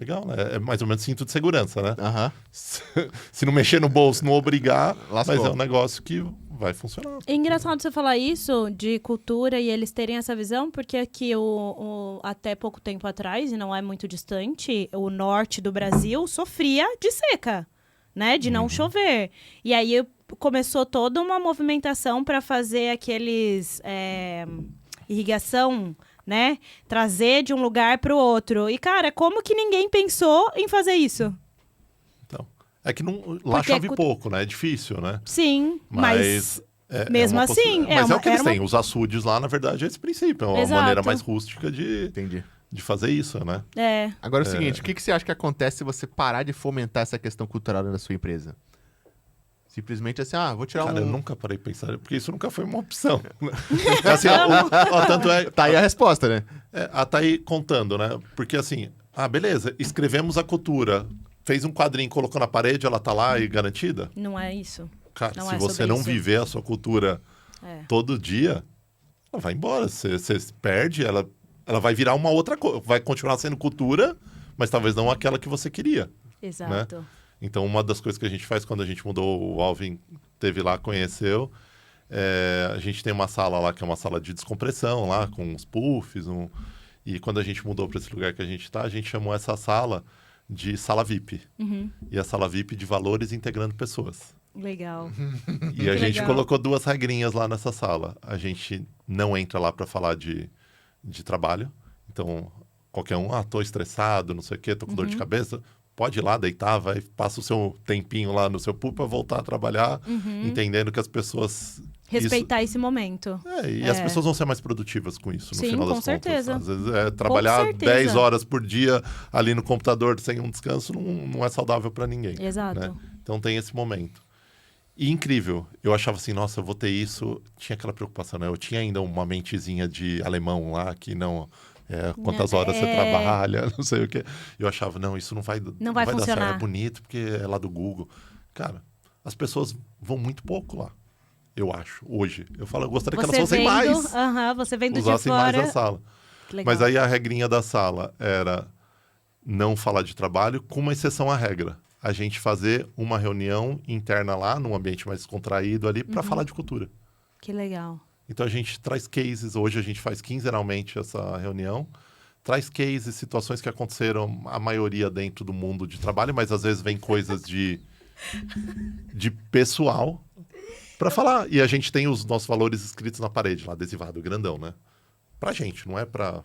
Legal, né? É mais ou menos cinto de segurança, né? Aham. Se não mexer no bolso, não obrigar, Lascou. mas é um negócio que vai funcionar. É engraçado você falar isso de cultura e eles terem essa visão, porque aqui até pouco tempo atrás, e não é muito distante, o norte do Brasil sofria de seca, né? De não chover. E aí começou toda uma movimentação para fazer aqueles irrigação, né? Trazer de um lugar para o outro. E, cara, como que ninguém pensou em fazer isso? Então, é que lá Porque chove pouco, né? É difícil, né? Sim, mas mesmo uma assim, mas é o que eles era têm. Os açudes lá, na verdade, é esse princípio. É uma Exato. maneira mais rústica de Entendi. fazer isso, né? Agora é o seguinte, o que você acha que acontece se você parar de fomentar essa questão cultural dentro da sua empresa? Simplesmente assim, vou tirar Cara, eu um... nunca parei de pensar, porque isso nunca foi uma opção. Assim, tanto é... Tá aí a resposta, né? Tá aí contando, né? Porque assim, beleza, escrevemos a cultura, fez um quadrinho, colocou na parede, ela tá lá e garantida? Não é isso. Cara, Não se é você sobre não isso. viver a sua cultura todo dia, ela vai embora. Você perde, ela vai virar uma outra coisa. Vai continuar sendo cultura, mas talvez não aquela que você queria. Exato. Então, uma das coisas que a gente faz quando a gente mudou, o Alvin teve lá, conheceu, a gente tem uma sala lá que é uma sala de descompressão lá, com uns puffs, e quando a gente mudou para esse lugar que a gente chamou essa sala de sala VIP. E a sala VIP de valores integrando pessoas. Legal. E a gente legal. colocou 2 regrinhas lá nessa sala. A gente não entra lá para falar de trabalho. Então, qualquer um, tô estressado, não sei o quê, tô com dor de cabeça. Pode ir lá, deitar, passa o seu tempinho lá no seu pool para voltar a trabalhar, entendendo que as pessoas... Respeitar esse momento. As pessoas vão ser mais produtivas com isso, no Sim, final das com certeza. contas. Às vezes, trabalhar certeza. 10 horas por dia ali no computador sem um descanso não é saudável para ninguém. Exato. Né? Então tem esse momento. E incrível, eu achava assim, nossa, eu vou ter isso. Tinha aquela preocupação, né? Eu tinha ainda uma mentezinha de alemão lá, que não... quantas horas você trabalha, não sei o quê. Eu achava, não, isso não vai dar funcionar. certo, é bonito, porque é lá do Google. Cara, as pessoas vão muito pouco lá, eu acho, hoje. Eu falo, eu gostaria que elas fossem mais. Você vendo de usassem fora. mais a sala. Legal. Mas aí a regrinha da sala era, não falar de trabalho, com uma exceção à regra. A gente fazer uma reunião interna lá, num ambiente mais contraído ali, para falar de cultura. Que legal. Então a gente traz cases, hoje a gente faz quinzenalmente essa reunião, traz cases, situações que aconteceram, a maioria dentro do mundo de trabalho, mas às vezes vem coisas de pessoal para falar. E a gente tem os nossos valores escritos na parede, lá adesivado, grandão, né? Pra gente, não é pra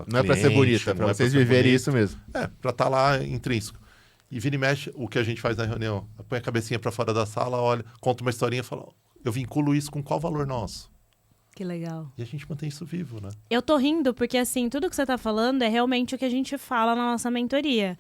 não é pra ser bonita, é pra vocês viverem isso mesmo. É, pra estar lá intrínseco. E vira e mexe, o que a gente faz na reunião, põe a cabecinha pra fora da sala, olha, conta uma historinha e fala, eu vinculo isso com qual valor nosso? Que legal. E a gente mantém isso vivo, né? Eu tô rindo porque, assim, tudo que você tá falando é realmente o que a gente fala na nossa mentoria.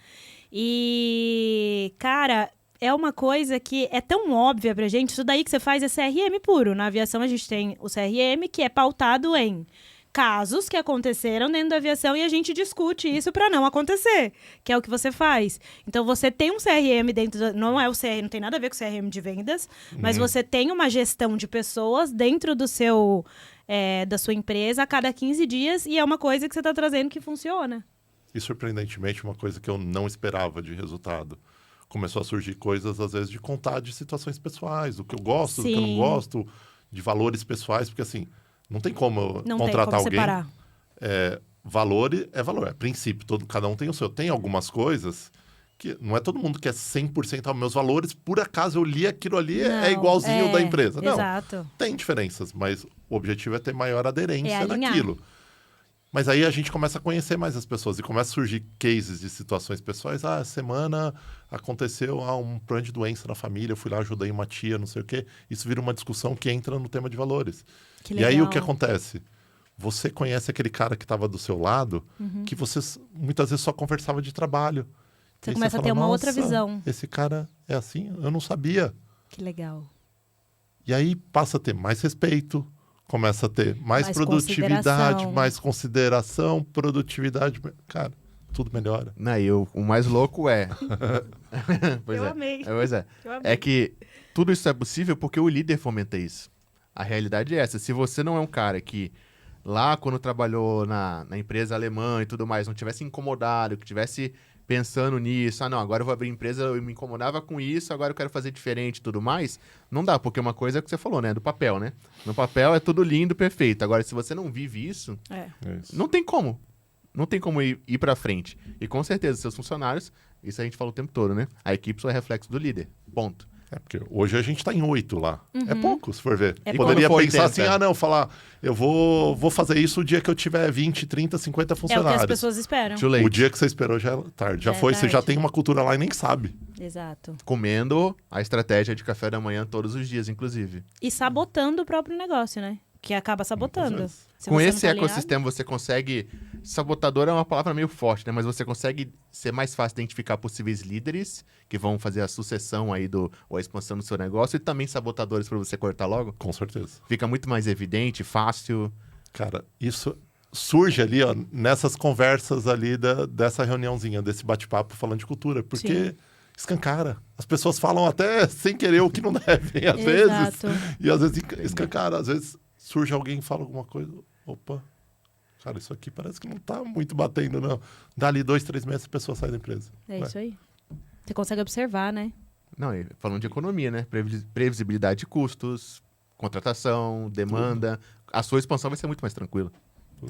E, cara, é uma coisa que é tão óbvia pra gente. Isso daí que você faz é CRM puro. Na aviação a gente tem o CRM, que é pautado em casos que aconteceram dentro da aviação e a gente discute isso para não acontecer, que é o que você faz. Então, você tem um CRM dentro não é o CRM, não tem nada a ver com o CRM de vendas, mas você tem uma gestão de pessoas dentro do seu, da sua empresa a cada 15 dias e é uma coisa que você está trazendo que funciona. E, surpreendentemente, uma coisa que eu não esperava de resultado. Começou a surgir coisas, às vezes, de contar de situações pessoais, do que eu gosto, do que eu não gosto, de valores pessoais, porque, assim, não tem como não contratar tem como alguém. Valor é valor, é princípio. Cada um tem o seu. Tem algumas coisas que não é todo mundo que é 100% aos meus valores. Por acaso eu li aquilo ali, é igualzinho da empresa. Não, exato. Tem diferenças, mas o objetivo é ter maior aderência alinhar. naquilo. Mas aí a gente começa a conhecer mais as pessoas e começa a surgir cases de situações pessoais. Semana aconteceu um problema de doença na família, eu fui lá, ajudei uma tia, não sei o quê. Isso vira uma discussão que entra no tema de valores. Que e legal. aí o que acontece? Você conhece aquele cara que estava do seu lado, que você muitas vezes só conversava de trabalho. Você começa a ter uma outra visão. Esse cara é assim, eu não sabia. Que legal. E aí passa a ter mais respeito, começa a ter mais produtividade, mais consideração, produtividade. Cara, tudo melhora. Não, e o mais louco é... eu amei. Pois é. É que tudo isso é possível porque o líder fomenta isso. A realidade é essa. Se você não é um cara que lá quando trabalhou na empresa alemã e tudo mais, não tivesse incomodado, que tivesse pensando nisso, não, agora eu vou abrir empresa, eu me incomodava com isso, agora eu quero fazer diferente e tudo mais, não dá, porque uma coisa é o que você falou, né, do papel, né? No papel é tudo lindo, perfeito. Agora, se você não vive isso, não tem como. Não tem como ir pra frente. E com certeza, seus funcionários, isso a gente fala o tempo todo, né? A equipe só é reflexo do líder. Ponto. Porque hoje a gente está em 8 lá. É pouco, se for ver. Poderia pensar 80? Assim, falar, eu vou fazer isso o dia que eu tiver 20, 30, 50 funcionários. É o que as pessoas esperam. O dia que você esperou já é tarde. Já foi, você já tem uma cultura lá e nem sabe. Exato. Comendo a estratégia de café da manhã todos os dias, inclusive. E sabotando o próprio negócio, né? Que acaba sabotando. Com esse ecossistema, você consegue... Sabotador é uma palavra meio forte, né? Mas você consegue ser mais fácil identificar possíveis líderes que vão fazer a sucessão aí ou a expansão do seu negócio e também sabotadores para você cortar logo. Com certeza. Fica muito mais evidente, fácil. Cara, isso surge ali, ó, nessas conversas ali dessa reuniãozinha, desse bate-papo falando de cultura. Porque escancara. As pessoas falam até sem querer o que não devem, às vezes. E às vezes escancara. Às vezes surge alguém e fala alguma coisa. Opa, cara, isso aqui parece que não tá muito batendo, não. Dali 2, 3 meses a pessoa sai da empresa. É isso aí. Você consegue observar, né? Não, e falando de economia, né? Previsibilidade de custos, contratação, demanda. A sua expansão vai ser muito mais tranquila,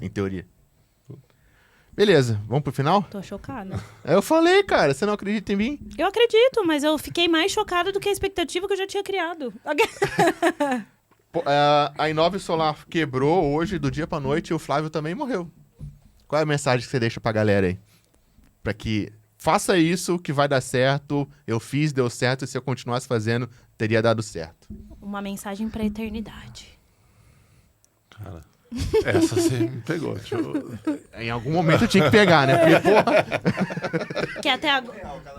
em teoria. Beleza, vamos pro final? Tô chocada. Eu falei, cara, você não acredita em mim? Eu acredito, mas eu fiquei mais chocada do que a expectativa que eu já tinha criado. A Inove Solar quebrou hoje, do dia pra noite, e o Flávio também morreu. Qual é a mensagem que você deixa pra galera aí? Pra que faça isso, que vai dar certo. Eu fiz, deu certo, e se eu continuasse fazendo, teria dado certo. Uma mensagem pra eternidade. Cara, essa você me pegou. Em algum momento eu tinha que pegar, né? Porque, porra... Que até agora...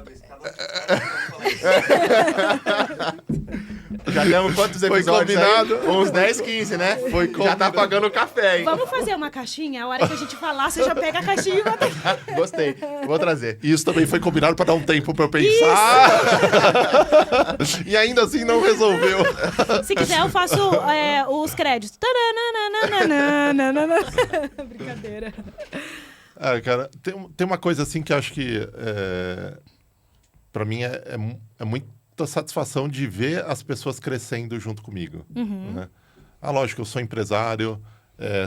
Já temos quantos episódios aí? Uns 10, 15, né? Já tá pagando o café, hein? Vamos fazer uma caixinha? A hora que a gente falar, você já pega a caixinha e bota aqui. Gostei. Vou trazer. Isso também foi combinado para dar um tempo para eu pensar. E ainda assim não resolveu. Se quiser, eu faço os créditos. Brincadeira. Cara, tem uma coisa assim que eu acho que para mim é muita satisfação de ver as pessoas crescendo junto comigo. Né? Lógico, eu sou empresário,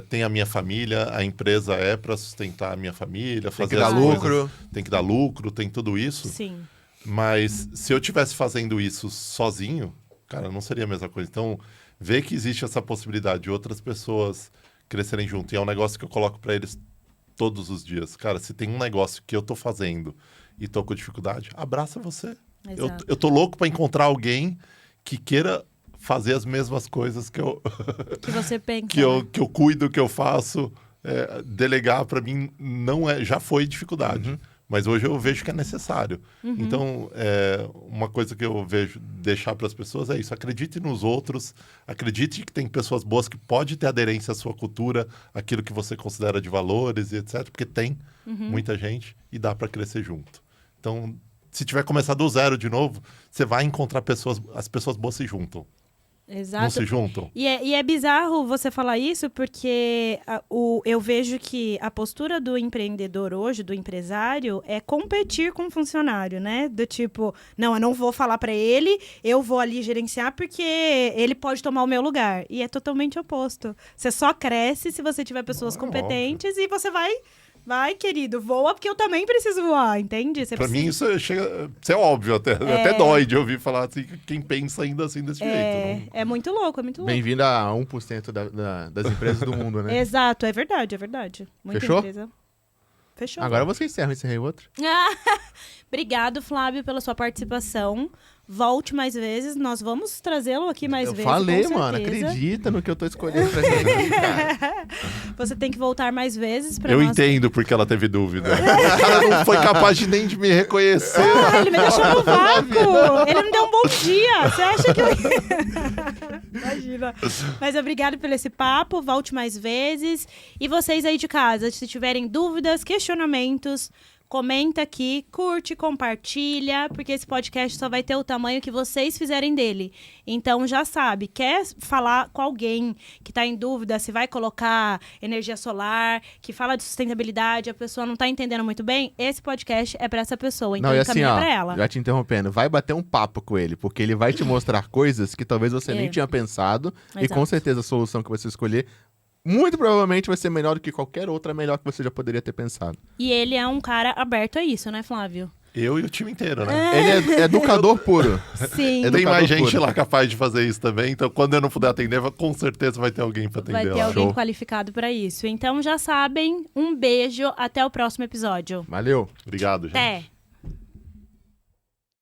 tenho a minha família, a empresa é para sustentar a minha família, fazer tem que dar lucro. Tem que dar lucro, tem tudo isso. Sim. Mas se eu estivesse fazendo isso sozinho, cara, não seria a mesma coisa. Então, ver que existe essa possibilidade de outras pessoas crescerem junto, e é um negócio que eu coloco para eles todos os dias. Cara, se tem um negócio que eu tô fazendo e tô com dificuldade, abraça você. Eu tô louco para encontrar alguém que queira fazer as mesmas coisas que eu... Que você pensa. que eu cuido, que eu faço. Delegar, para mim, já foi dificuldade. Mas hoje eu vejo que é necessário. Então, uma coisa que eu vejo deixar para as pessoas é isso. Acredite nos outros. Acredite que tem pessoas boas que podem ter aderência à sua cultura, aquilo que você considera de valores e etc. Porque tem muita gente e dá para crescer junto. Então, se tiver começar do zero de novo, você vai encontrar as pessoas boas se juntam. Exato. Não se juntam. E é bizarro você falar isso, porque eu vejo que a postura do empreendedor hoje, do empresário, é competir com o funcionário, né? Do tipo, não, eu não vou falar pra ele, eu vou ali gerenciar porque ele pode tomar o meu lugar. E é totalmente oposto. Você só cresce se você tiver pessoas competentes e você vai, querido, voa, porque eu também preciso voar, entende? Pra mim, isso chega a ser óbvio até. Até dói de ouvir falar assim, quem pensa ainda assim desse jeito. Não... É muito louco, é muito louco. Bem-vindo a 1% das empresas do mundo, né? Exato, é verdade. Muita Fechou? empresa. Fechou. Agora você encerrei outro. Obrigado, Flávio, pela sua participação. Volte mais vezes, nós vamos trazê-lo aqui mais vezes. Eu falei, com mano, certeza. acredita no que eu tô escolhendo pra gente aqui, cara. Você tem que voltar mais vezes pra Eu nós. entendo porque ela teve dúvida. Ela não foi capaz nem de me reconhecer. Ele me deixou no vácuo. Ele me deu um bom dia. Você acha que eu... Imagina. Mas obrigado por esse papo. Volte mais vezes. E vocês aí de casa, se tiverem dúvidas, questionamentos, comenta aqui, curte, compartilha, porque esse podcast só vai ter o tamanho que vocês fizerem dele. Então, já sabe, quer falar com alguém que está em dúvida se vai colocar energia solar, que fala de sustentabilidade, a pessoa não está entendendo muito bem, esse podcast é para essa pessoa. Então, Não, e assim, encaminha para ela. já te interrompendo, vai bater um papo com ele, porque ele vai te mostrar coisas que talvez você nem tinha pensado, e com certeza a solução que você escolher muito provavelmente vai ser melhor do que qualquer outra melhor que você já poderia ter pensado. E ele é um cara aberto a isso, né, Flávio? Eu e o time inteiro, né? Ele é educador puro. Sim. Tem mais gente lá capaz de fazer isso também, então quando eu não puder atender, com certeza vai ter alguém para atender lá. Vai ter alguém qualificado para isso. Então já sabem, um beijo, até o próximo episódio. Valeu. Obrigado, gente. Até.